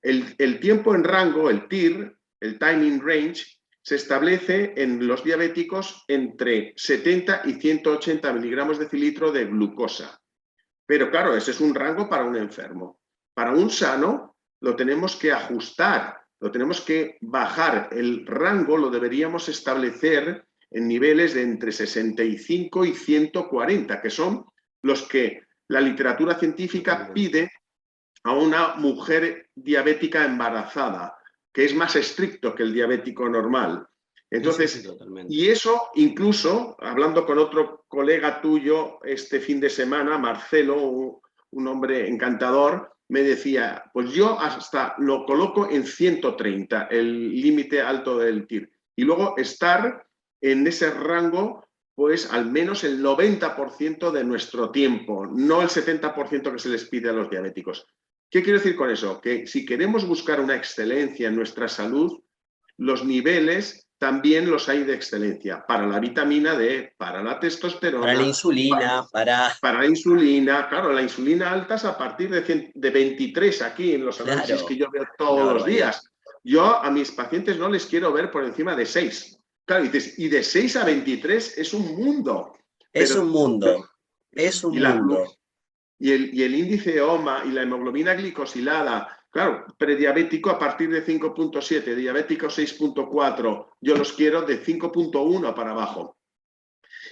Speaker 2: El tiempo en rango, el TIR, el Time in Range, se establece en los diabéticos entre 70 y 180 miligramos de decilitro de glucosa. Pero claro, ese es un rango para un enfermo. Para un sano lo tenemos que ajustar, lo tenemos que bajar. El rango lo deberíamos establecer en niveles de entre 65 y 140, que son los que la literatura científica pide a una mujer diabética embarazada, que es más estricto que el diabético normal. Entonces,
Speaker 1: sí,
Speaker 2: y eso incluso, hablando con otro colega tuyo este fin de semana, Marcelo, un hombre encantador, me decía, pues yo hasta lo coloco en 130, el límite alto del TIR. Y luego estar en ese rango, pues al menos el 90% de nuestro tiempo, no el 70% que se les pide a los diabéticos. ¿Qué quiero decir con eso? Que si queremos buscar una excelencia en nuestra salud, los niveles también los hay de excelencia para la vitamina D, para la testosterona,
Speaker 1: para la insulina,
Speaker 2: para la insulina. Claro, la insulina alta es a partir de 23 aquí en los análisis
Speaker 1: claro,
Speaker 2: que yo veo
Speaker 1: una
Speaker 2: todos los
Speaker 1: barbaridad.
Speaker 2: días. Yo a mis pacientes no les quiero ver por encima de 6. Claro, dices, y de 6 a 23 es un mundo.
Speaker 1: Es un
Speaker 2: Pero,
Speaker 1: mundo, es
Speaker 2: y,
Speaker 1: un
Speaker 2: la,
Speaker 1: mundo.
Speaker 2: y el índice OMA y la hemoglobina glicosilada, claro, prediabético a partir de 5,7, diabético 6,4, yo los quiero de 5,1 para abajo.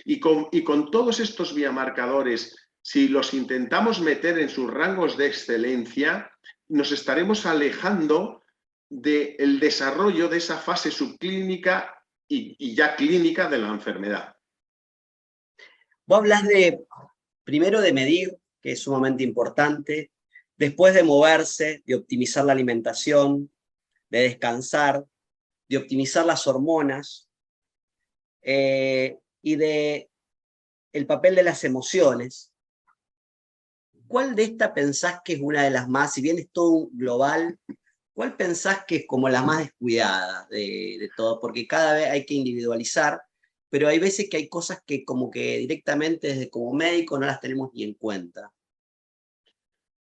Speaker 2: Y con todos estos biomarcadores, si los intentamos meter en sus rangos de excelencia, nos estaremos alejando del desarrollo de esa fase subclínica y ya clínica de la enfermedad.
Speaker 1: Vos hablas primero de medir, que es sumamente importante, después de moverse, de optimizar la alimentación, de descansar, de optimizar las hormonas y de el papel de las emociones. ¿Cuál de estas pensás que es una de las más, si bien es todo global, cuál pensás que es como la más descuidada de todo? Porque cada vez hay que individualizar pero hay veces que hay cosas que como que directamente desde como médico no las tenemos ni en cuenta.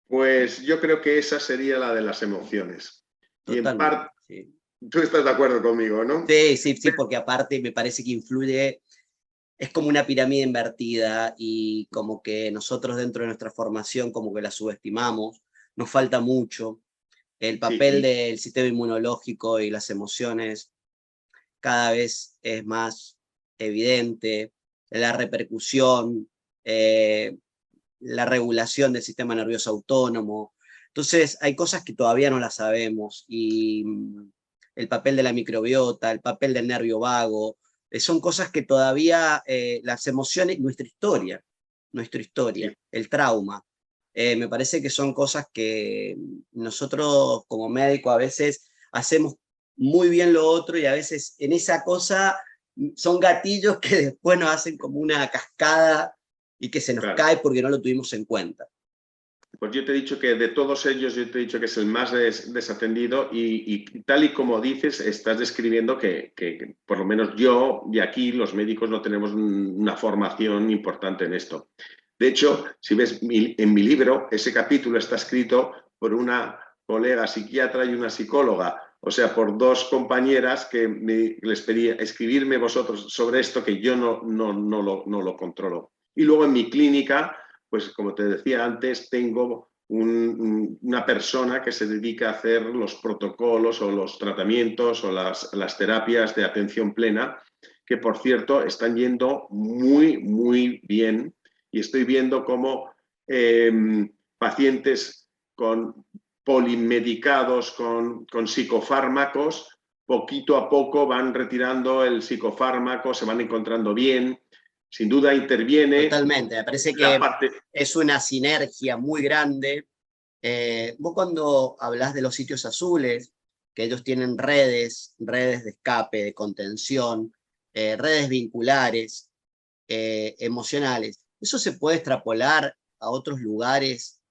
Speaker 2: Pues yo creo que esa sería la de las emociones. Y en
Speaker 1: Totalmente,
Speaker 2: parte,
Speaker 1: sí.
Speaker 2: tú estás de acuerdo conmigo, ¿no?
Speaker 1: Sí, sí, sí, porque aparte me parece que influye, es como una pirámide invertida y como que nosotros dentro de nuestra formación como que la subestimamos, nos falta mucho. El
Speaker 2: Sí,
Speaker 1: papel del sistema inmunológico y las emociones cada vez es más evidente, la repercusión, eh, la regulación del sistema nervioso autónomo. Entonces, hay cosas que todavía no las sabemos y el papel de la microbiota, el papel del nervio vago, son cosas que todavía las emociones, nuestra
Speaker 2: sí.
Speaker 1: historia, el trauma, me parece que son cosas que nosotros como médicos a veces hacemos muy bien lo otro y a veces en esa cosa son gatillos que después nos hacen como una cascada y que se nos
Speaker 2: Claro.
Speaker 1: cae porque no lo tuvimos en cuenta.
Speaker 2: Pues yo te he dicho que de todos ellos, yo te he dicho que es el más desatendido y tal y como dices, estás describiendo que por lo menos yo y aquí los médicos no tenemos una formación importante en esto. De hecho, si ves en mi libro, ese capítulo está escrito por una colega psiquiatra y una psicóloga, o sea, por dos compañeras que les pedí escribirme vosotros sobre esto que yo no lo controlo. Y luego en mi clínica, pues como te decía antes, tengo una persona que se dedica a hacer los protocolos o los tratamientos o las terapias de atención plena, que por cierto están yendo muy, muy bien y estoy viendo cómo pacientes con polimedicados, con psicofármacos, poquito a poco van retirando el psicofármaco, se van encontrando bien, sin duda interviene
Speaker 1: Totalmente, me parece
Speaker 2: la
Speaker 1: que
Speaker 2: parte...
Speaker 1: es una sinergia muy grande. Vos cuando hablas de los sitios azules, que ellos tienen redes de escape, de contención, redes vinculares, emocionales, eso se puede extrapolar a otros lugares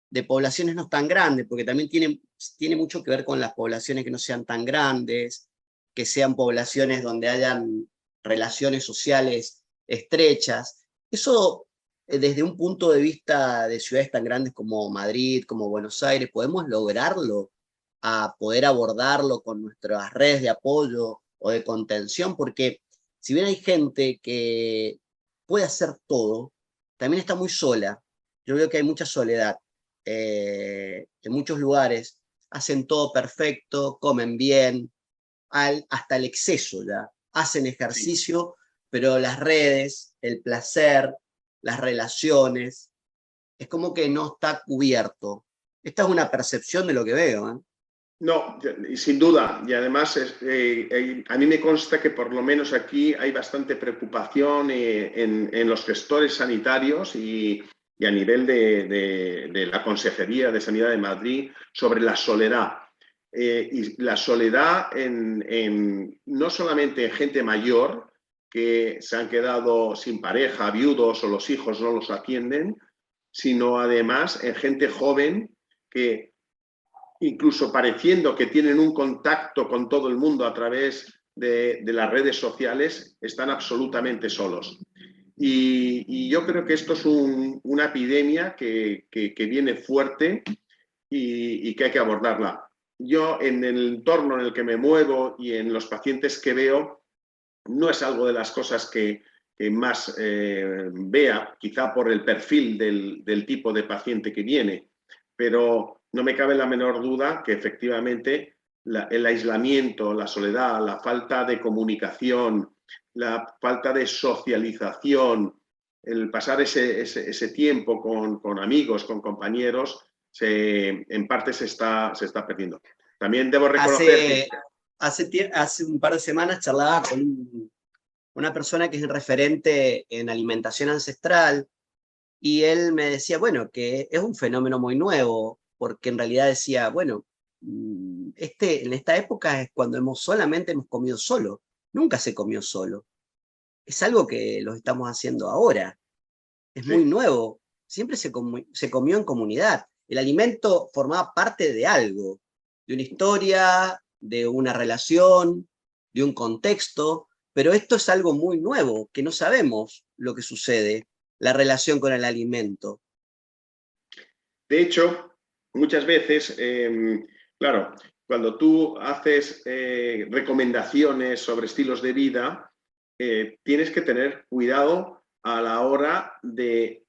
Speaker 1: de poblaciones no tan grandes, porque también tiene mucho que ver con las poblaciones que no sean tan grandes, que sean poblaciones donde hayan relaciones sociales estrechas. Eso, desde un punto de vista de ciudades tan grandes como Madrid, como Buenos Aires, podemos lograrlo, a poder abordarlo con nuestras redes de apoyo o de contención, porque si bien hay gente que puede hacer todo, también está muy sola. Yo veo que hay mucha soledad. En muchos lugares hacen todo perfecto, comen bien, hasta el exceso ya. Hacen
Speaker 2: Sí.
Speaker 1: ejercicio, pero las redes, el placer, las relaciones, es como que no está cubierto. Esta es una percepción de lo que veo, ¿eh?
Speaker 2: No, sin duda. Y además a mí me consta que por lo menos aquí hay bastante preocupación en los gestores sanitarios y a nivel de la Consejería de Sanidad de Madrid sobre la soledad. Y la soledad no solamente en gente mayor que se han quedado sin pareja, viudos o los hijos no los atienden, sino además en gente joven que incluso pareciendo que tienen un contacto con todo el mundo a través de las redes sociales, están absolutamente solos. Y yo creo que esto es una epidemia que viene fuerte y que hay que abordarla. Yo en el entorno en el que me muevo y en los pacientes que veo, no es algo de las cosas que más vea, quizá por el perfil del tipo de paciente que viene, pero no me cabe la menor duda que efectivamente el aislamiento, la soledad, la falta de comunicación, la falta de socialización, el pasar ese tiempo con amigos, con compañeros, en parte se está perdiendo. También debo reconocer que...
Speaker 1: Hace un par de semanas charlaba con una persona que es referente en alimentación ancestral y él me decía, bueno, que es un fenómeno muy nuevo, porque en realidad decía, bueno, en esta época es cuando solamente hemos comido solo, nunca se comió solo. Es algo que lo estamos haciendo ahora, es muy
Speaker 2: Sí,
Speaker 1: nuevo, siempre se comió en comunidad. El alimento formaba parte de algo, de una historia, de una relación, de un contexto, pero esto es algo muy nuevo, que no sabemos lo que sucede, la relación con el alimento.
Speaker 2: De hecho, muchas veces, claro, cuando tú haces recomendaciones sobre estilos de vida, tienes que tener cuidado a la hora de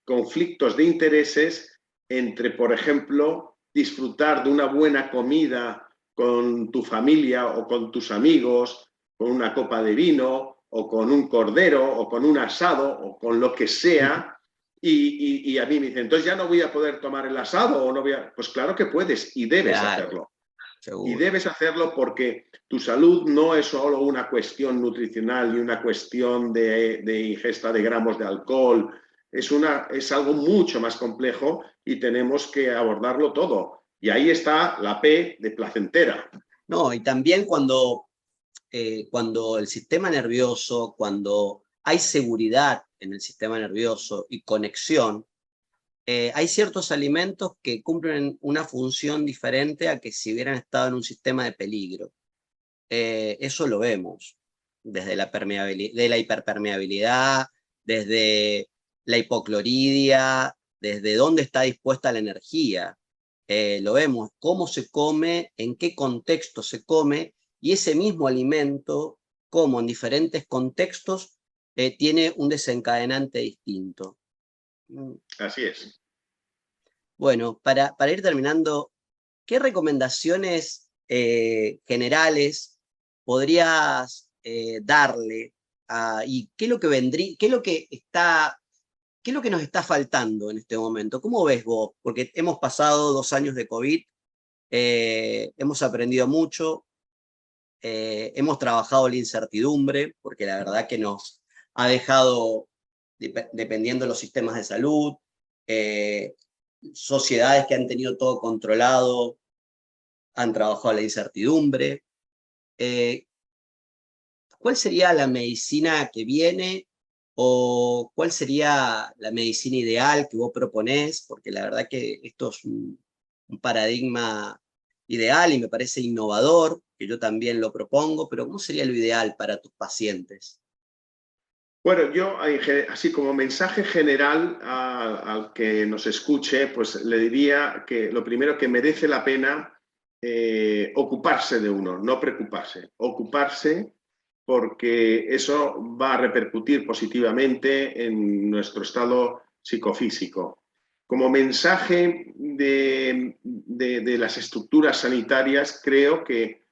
Speaker 2: conflictos de intereses entre, por ejemplo, disfrutar de una buena comida con tu familia o con tus amigos, con una copa de vino o con un cordero o con un asado o con lo que sea. Y a mí me dicen, entonces ya no voy a poder tomar el asado o no voy a... Pues claro que puedes y debes
Speaker 1: Claro,
Speaker 2: hacerlo. Y
Speaker 1: seguro.
Speaker 2: debes hacerlo porque tu salud no es solo una cuestión nutricional y una cuestión de ingesta de gramos de alcohol. Es algo mucho más complejo y tenemos que abordarlo todo. Y ahí está la P de placentera.
Speaker 1: No, y también cuando el sistema nervioso, cuando hay seguridad en el sistema nervioso y conexión, hay ciertos alimentos que cumplen una función diferente a que si hubieran estado en un sistema de peligro. Eso lo vemos desde de la hiperpermeabilidad, desde la hipocloridia, desde dónde está dispuesta la energía. Lo vemos, cómo se come, en qué contexto se come, y ese mismo alimento, como en diferentes contextos, tiene un desencadenante distinto.
Speaker 2: Así es.
Speaker 1: Bueno, para ir terminando, ¿qué recomendaciones generales podrías darle y qué es lo que vendría, qué es lo que nos está faltando en este momento? ¿Cómo ves vos? Porque hemos pasado 2 años de COVID, hemos aprendido mucho, hemos trabajado la incertidumbre, porque la verdad que nos ha dejado dependiendo de los sistemas de salud, eh, sociedades que han tenido todo controlado, han trabajado la incertidumbre. Eh, ¿Cuál sería la medicina que viene o cuál sería la medicina ideal que vos proponés? Porque la verdad que esto es un paradigma ideal y me parece innovador, que yo también lo propongo, pero ¿cómo sería lo ideal para tus pacientes?
Speaker 2: Bueno, yo así como mensaje general al que nos escuche, pues le diría que lo primero que merece la pena ocuparse de uno, no preocuparse, ocuparse porque eso va a repercutir positivamente en nuestro estado psicofísico. Como mensaje de las estructuras sanitarias, creo que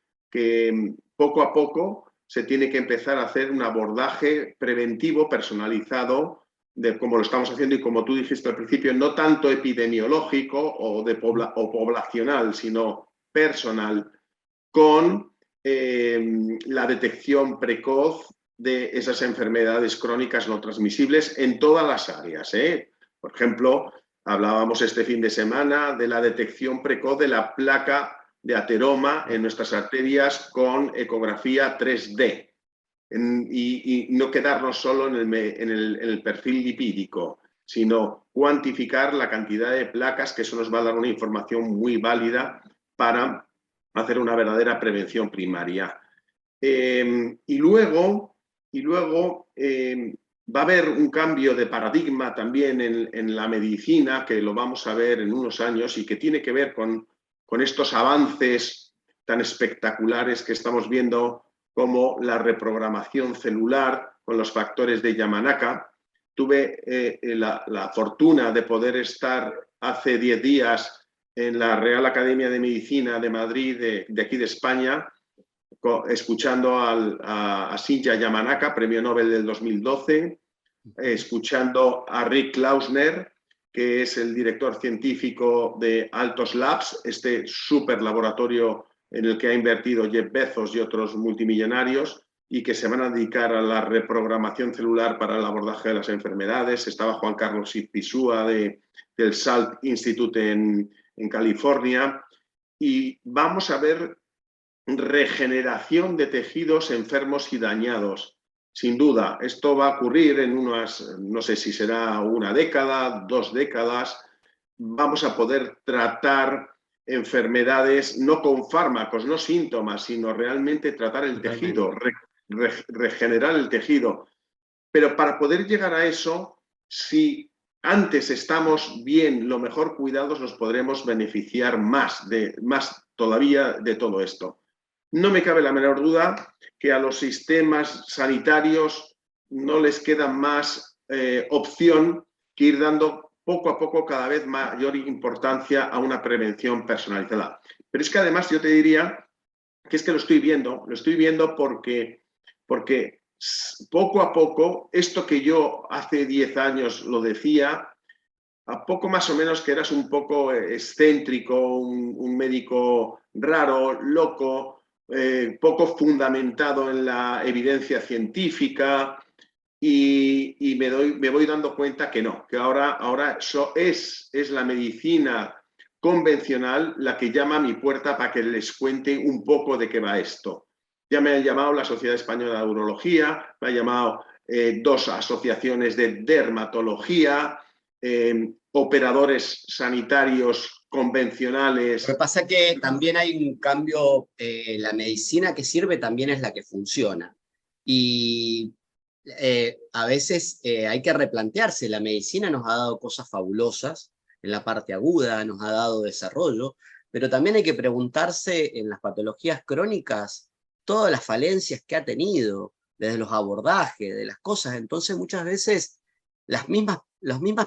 Speaker 2: poco a poco se tiene que empezar a hacer un abordaje preventivo, personalizado, de como lo estamos haciendo y como tú dijiste al principio, no tanto epidemiológico o poblacional, sino personal, con la detección precoz de esas enfermedades crónicas no transmisibles en todas las áreas. Por ejemplo, hablábamos este fin de semana de la detección precoz de la placa de ateroma en nuestras arterias con ecografía 3D y no quedarnos solo en el perfil lipídico, sino cuantificar la cantidad de placas, que eso nos va a dar una información muy válida para hacer una verdadera prevención primaria. Y luego va a haber un cambio de paradigma también en la medicina, que lo vamos a ver en unos años y que tiene que ver con estos avances tan espectaculares que estamos viendo como la reprogramación celular con los factores de Yamanaka. Tuve la fortuna de poder estar hace 10 días en la Real Academia de Medicina de Madrid, de aquí de España, escuchando a Shinya Yamanaka, premio Nobel del 2012, escuchando a Rick Klausner, que es el director científico de Altos Labs, este super laboratorio en el que ha invertido Jeff Bezos y otros multimillonarios y que se van a dedicar a la reprogramación celular para el abordaje de las enfermedades. Estaba Juan Carlos Ippisúa del Salk Institute en California. Y vamos a ver regeneración de tejidos enfermos y dañados. Sin duda, esto va a ocurrir en unas, no sé si será una década, 2 décadas. Vamos a poder tratar enfermedades no con fármacos, no síntomas, sino realmente tratar el tejido, regenerar el tejido. Pero para poder llegar a eso, si antes estamos bien, lo mejor cuidados, nos podremos beneficiar más todavía de todo esto. No me cabe la menor duda que a los sistemas sanitarios no les queda más opción que ir dando poco a poco cada vez mayor importancia a una prevención personalizada. Pero es que además yo te diría que es que lo estoy viendo porque poco a poco, esto que yo hace 10 años lo decía, a poco más o menos que eras un poco excéntrico, un médico raro, loco, poco fundamentado en la evidencia científica, y me voy dando cuenta que no, que ahora es la medicina convencional la que llama a mi puerta para que les cuente un poco de qué va esto. Ya me ha llamado la Sociedad Española de Urología, me ha llamado 2 asociaciones de dermatología, operadores sanitarios convencionales.
Speaker 3: Lo que pasa es que también hay un cambio, la medicina que sirve también es la que funciona. Y a veces hay que replantearse, la medicina nos ha dado cosas fabulosas en la parte aguda, nos ha dado desarrollo, pero también hay que preguntarse en las patologías crónicas todas las falencias que ha tenido, desde los abordajes, de las cosas. Entonces muchas veces las mismas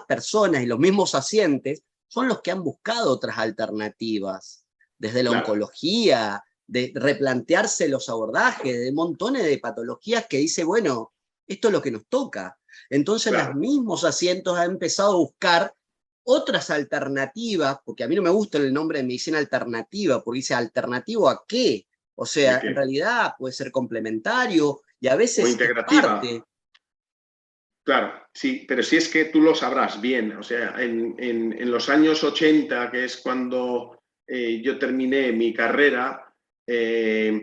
Speaker 3: personas y los mismos pacientes son los que han buscado otras alternativas, desde la oncología, de replantearse los abordajes, de montones de patologías que dice, bueno, esto es lo que nos toca. Entonces los mismos asientos han empezado a buscar otras alternativas, porque a mí no me gusta el nombre de medicina alternativa, porque dice, ¿alternativo a qué? O sea, en realidad puede ser complementario y a veces
Speaker 2: o integrativa.
Speaker 3: Es parte.
Speaker 2: Claro, sí, pero si es que tú lo sabrás bien, o sea, en los años 80, que es cuando yo terminé mi carrera, era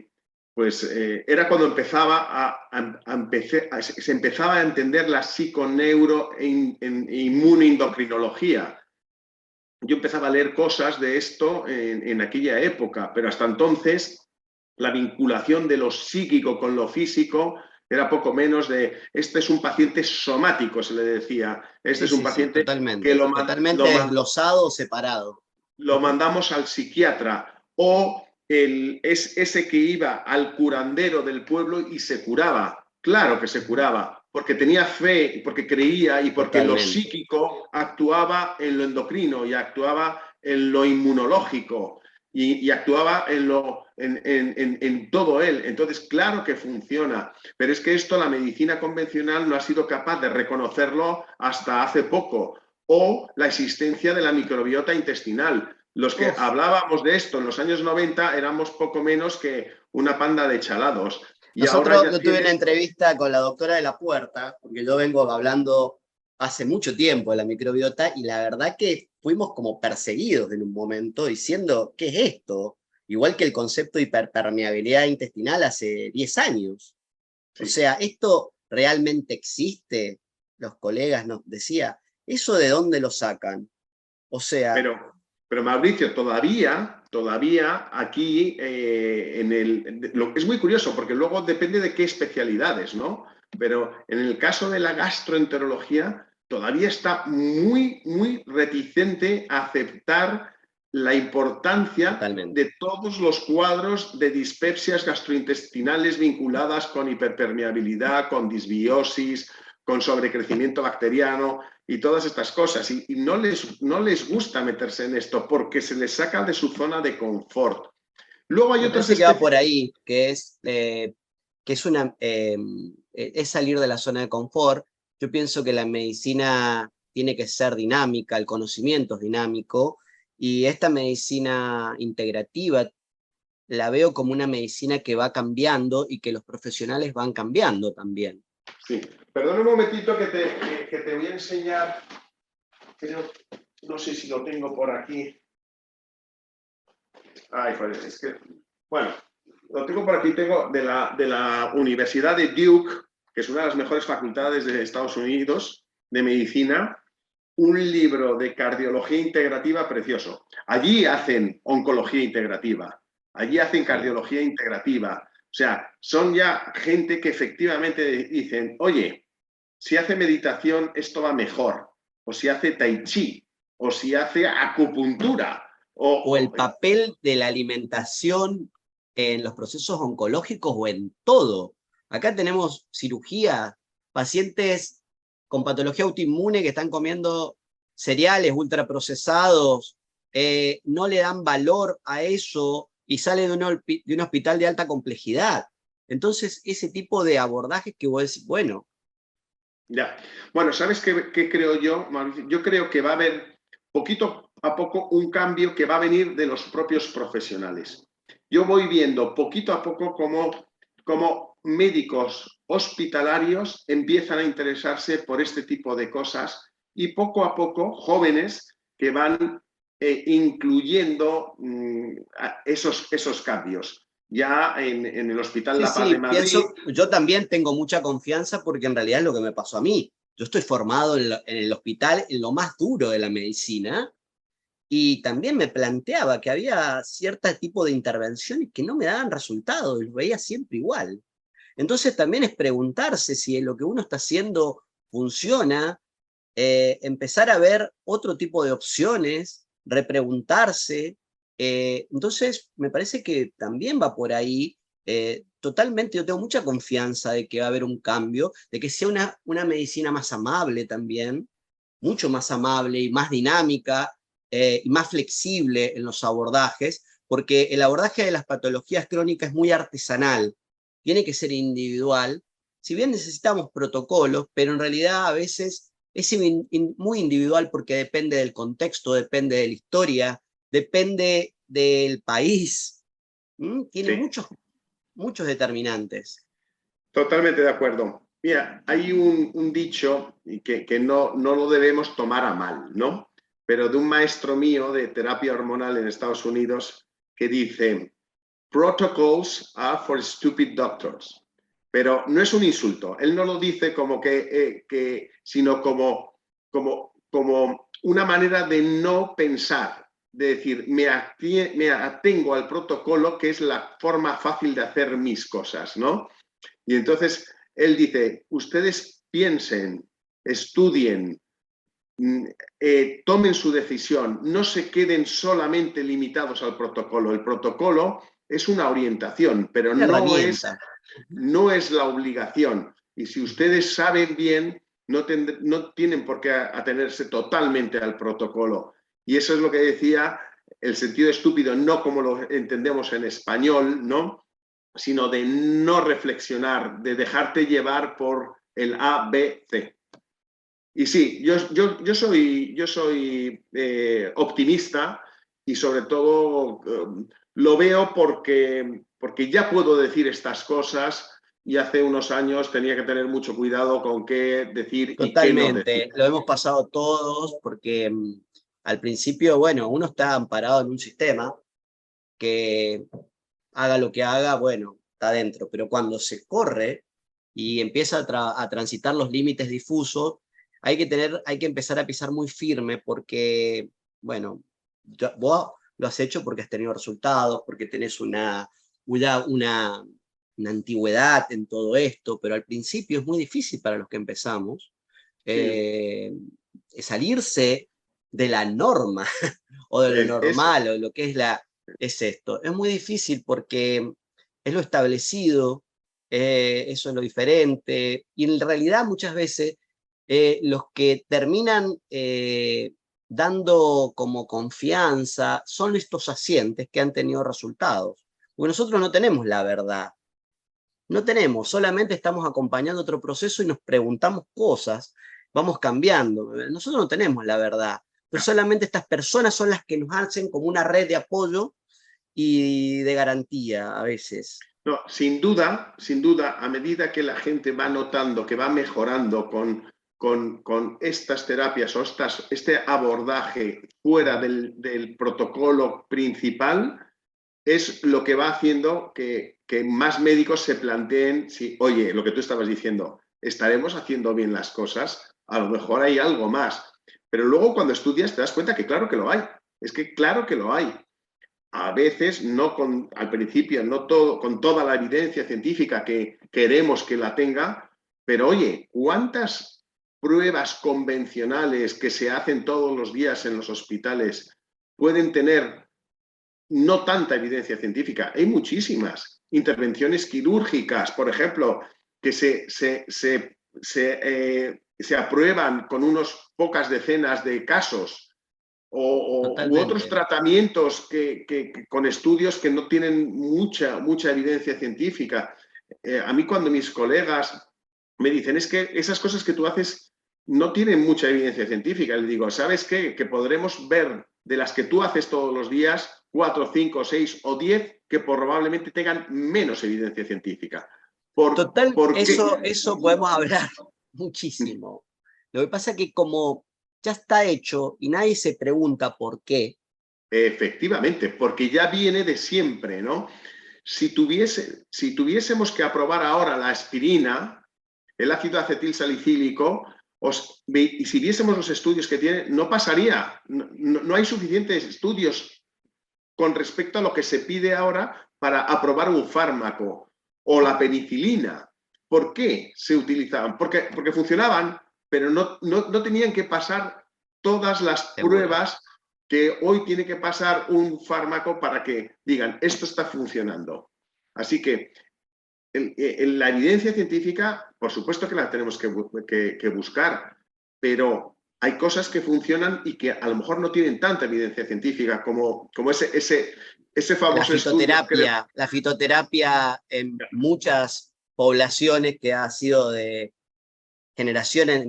Speaker 2: cuando se empezaba a entender la psiconeuro e inmunoendocrinología. Yo empezaba a leer cosas de esto en aquella época, pero hasta entonces la vinculación de lo psíquico con lo físico era poco menos de, este es un paciente somático, se le decía. Este es un paciente
Speaker 3: totalmente,
Speaker 2: que
Speaker 3: totalmente desglosado, separado.
Speaker 2: Lo mandamos al psiquiatra, o es ese que iba al curandero del pueblo y se curaba. Claro que se curaba, porque tenía fe, porque creía y porque lo psíquico actuaba en lo endocrino y actuaba en lo inmunológico y actuaba en todo él. Entonces, claro que funciona, pero es que esto la medicina convencional no ha sido capaz de reconocerlo hasta hace poco, o la existencia de la microbiota intestinal. Los que hablábamos de esto en los años 90 éramos poco menos que una panda de chalados. Y
Speaker 3: nosotros, yo tuve una entrevista con la doctora de la Puerta, porque yo vengo hablando hace mucho tiempo de la microbiota, y la verdad que fuimos como perseguidos en un momento diciendo, ¿qué es esto? Igual que el concepto de hiperpermeabilidad intestinal hace 10 años. Sí. O sea, ¿esto realmente existe? Los colegas nos decían, ¿eso de dónde lo sacan? O sea...
Speaker 2: Pero Mauricio, todavía aquí es muy curioso porque luego depende de qué especialidades, ¿no? Pero en el caso de la gastroenterología todavía está muy, muy reticente a aceptar la importancia de todos los cuadros de dispepsias gastrointestinales vinculadas con hiperpermeabilidad, con disbiosis, con sobrecrecimiento bacteriano y todas estas cosas. Y no les gusta meterse en esto porque se les saca de su zona de confort. Luego hay otras
Speaker 3: que va por ahí, que es salir de la zona de confort. Yo pienso que la medicina tiene que ser dinámica, el conocimiento es dinámico, y esta medicina integrativa la veo como una medicina que va cambiando y que los profesionales van cambiando también.
Speaker 2: Sí, perdón un momentito que te voy a enseñar, no sé si lo tengo por aquí. Ay, pues es que, bueno, lo tengo por aquí, tengo de la Universidad de Duke, que es una de las mejores facultades de Estados Unidos de medicina, un libro de cardiología integrativa precioso. Allí hacen oncología integrativa, allí hacen cardiología integrativa. O sea, son ya gente que efectivamente dicen, oye, si hace meditación esto va mejor, o si hace tai chi, o si hace acupuntura.
Speaker 3: O el papel de la alimentación en los procesos oncológicos o en todo. Acá tenemos cirugía, pacientes con patología autoinmune que están comiendo cereales ultraprocesados, no le dan valor a eso y sale de un hospital de alta complejidad. Entonces, ese tipo de abordajes que vos decís, bueno.
Speaker 2: Ya. Bueno, ¿sabes qué creo yo, Mauricio? Yo creo que va a haber poquito a poco un cambio que va a venir de los propios profesionales. Yo voy viendo poquito a poco cómo médicos hospitalarios empiezan a interesarse por este tipo de cosas y poco a poco jóvenes que van incluyendo esos cambios. Ya en el Hospital La Paz de Madrid.
Speaker 3: Yo también tengo mucha confianza porque en realidad es lo que me pasó a mí. Yo estoy formado en el hospital en lo más duro de la medicina y también me planteaba que había cierto tipo de intervenciones que no me daban resultados, lo veía siempre igual. Entonces también es preguntarse si lo que uno está haciendo funciona, empezar a ver otro tipo de opciones, repreguntarse. Entonces me parece que también va por ahí. Totalmente, yo tengo mucha confianza de que va a haber un cambio, de que sea una medicina más amable también, mucho más amable y más dinámica y más flexible en los abordajes, porque el abordaje de las patologías crónicas es muy artesanal, tiene que ser individual, si bien necesitamos protocolos, pero en realidad a veces es muy individual porque depende del contexto, depende de la historia, depende del país, tiene
Speaker 2: Sí.
Speaker 3: muchos determinantes.
Speaker 2: Totalmente de acuerdo. Mira, hay un dicho que no lo debemos tomar a mal, ¿no? Pero de un maestro mío de terapia hormonal en Estados Unidos que dice, protocols are for stupid doctors. Pero no es un insulto. Él no lo dice como sino como una manera de no pensar, de decir, me atengo al protocolo, que es la forma fácil de hacer mis cosas, ¿no? Y entonces él dice, ustedes piensen, estudien, tomen su decisión, no se queden solamente limitados al protocolo. El protocolo es una orientación, pero no es la obligación. Y si ustedes saben bien, no tienen por qué atenerse totalmente al protocolo. Y eso es lo que decía el sentido estúpido, no como lo entendemos en español, ¿no? Sino de no reflexionar, de dejarte llevar por el A, B, C. Y sí, yo soy optimista y sobre todo lo veo porque ya puedo decir estas cosas y hace unos años tenía que tener mucho cuidado con qué decir y qué no decir.
Speaker 3: Totalmente, lo hemos pasado todos porque al principio, bueno, uno está amparado en un sistema que haga lo que haga, bueno, está dentro, pero cuando se corre y empieza a transitar los límites difusos, hay que empezar a pisar muy firme porque, bueno, vos lo has hecho porque has tenido resultados, porque tenés una antigüedad en todo esto, pero al principio es muy difícil para los que empezamos salirse de la norma o de lo normal o de lo que es esto. Es muy difícil porque es lo establecido, eso es lo diferente, y en realidad muchas veces los que terminan dando como confianza son estos asientes que han tenido resultados, porque nosotros no tenemos la verdad, no tenemos, solamente estamos acompañando otro proceso y nos preguntamos cosas, vamos cambiando, nosotros no tenemos la verdad, pero solamente estas personas son las que nos hacen como una red de apoyo y de garantía a veces.
Speaker 2: No, sin duda, a medida que la gente va notando que va mejorando con estas terapias o este abordaje fuera del protocolo principal, es lo que va haciendo que más médicos se planteen, si, oye, lo que tú estabas diciendo, ¿estaremos haciendo bien las cosas? A lo mejor hay algo más. Pero luego cuando estudias te das cuenta que claro que lo hay. Es que claro que lo hay. A veces, no al principio, no todo, con toda la evidencia científica que queremos que la tenga, pero oye, ¿cuántas pruebas convencionales que se hacen todos los días en los hospitales pueden tener no tanta evidencia científica? Hay muchísimas. Intervenciones quirúrgicas, por ejemplo, que se aprueban con unas pocas decenas de casos, u otros tratamientos con estudios que no tienen mucha evidencia científica. A mí cuando mis colegas me dicen, es que esas cosas que tú haces no tienen mucha evidencia científica, les digo, ¿sabes qué? Que podremos ver de las que tú haces todos los días, 4, 5, 6 o 10 que probablemente tengan menos evidencia científica.
Speaker 3: Total, eso podemos hablar muchísimo. Lo que pasa es que como ya está hecho y nadie se pregunta por qué.
Speaker 2: Efectivamente, porque ya viene de siempre, ¿no? Si tuviésemos que aprobar ahora la aspirina, el ácido acetilsalicílico, y si viésemos los estudios que tiene, no pasaría. No hay suficientes estudios con respecto a lo que se pide ahora para aprobar un fármaco o la penicilina. ¿Por qué se utilizaban? Porque funcionaban, pero no tenían que pasar todas las pruebas que hoy tiene que pasar un fármaco para que digan, esto está funcionando. Así que la evidencia científica, por supuesto que la tenemos que buscar, pero hay cosas que funcionan y que a lo mejor no tienen tanta evidencia científica como ese famoso
Speaker 3: La fitoterapia en muchas poblaciones que ha sido de generaciones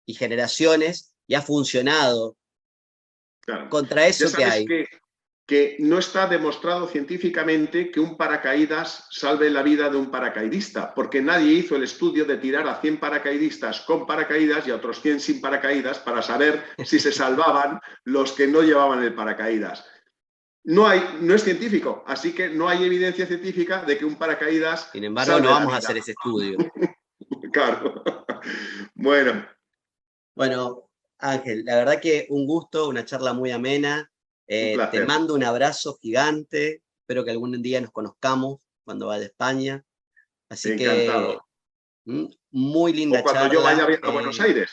Speaker 3: y generaciones y ha funcionado.
Speaker 2: Claro.
Speaker 3: Contra eso que hay.
Speaker 2: Que no está demostrado científicamente que un paracaídas salve la vida de un paracaidista, porque nadie hizo el estudio de tirar a 100 paracaidistas con paracaídas y a otros 100 sin paracaídas para saber si se salvaban los que no llevaban el paracaídas. No es científico, así que no hay evidencia científica de que un paracaídas
Speaker 3: Sin embargo, no vamos a hacer ese estudio.
Speaker 2: Claro. Bueno.
Speaker 3: Bueno, Ángel, la verdad que un gusto, una charla muy amena. Te mando un abrazo gigante. Espero que algún día nos conozcamos cuando vaya a España. Así
Speaker 2: encantado.
Speaker 3: Que muy linda
Speaker 2: o cuando
Speaker 3: charla.
Speaker 2: Yo vaya a Buenos Aires.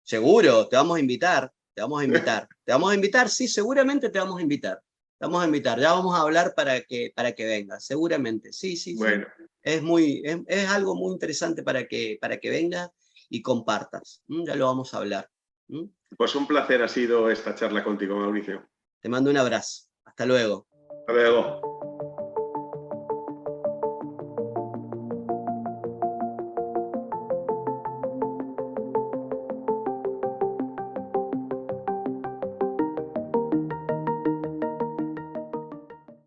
Speaker 3: Seguro, te vamos a invitar. Te vamos a invitar. ¿Te vamos a invitar? Sí, seguramente te vamos a invitar. Te vamos a invitar. Ya vamos a hablar para que vengas. Seguramente. Sí.
Speaker 2: Bueno.
Speaker 3: Es algo muy interesante para que vengas y compartas. Ya lo vamos a hablar.
Speaker 2: Pues un placer ha sido esta charla contigo, Mauricio.
Speaker 3: Te mando un abrazo. Hasta luego.
Speaker 2: Hasta luego.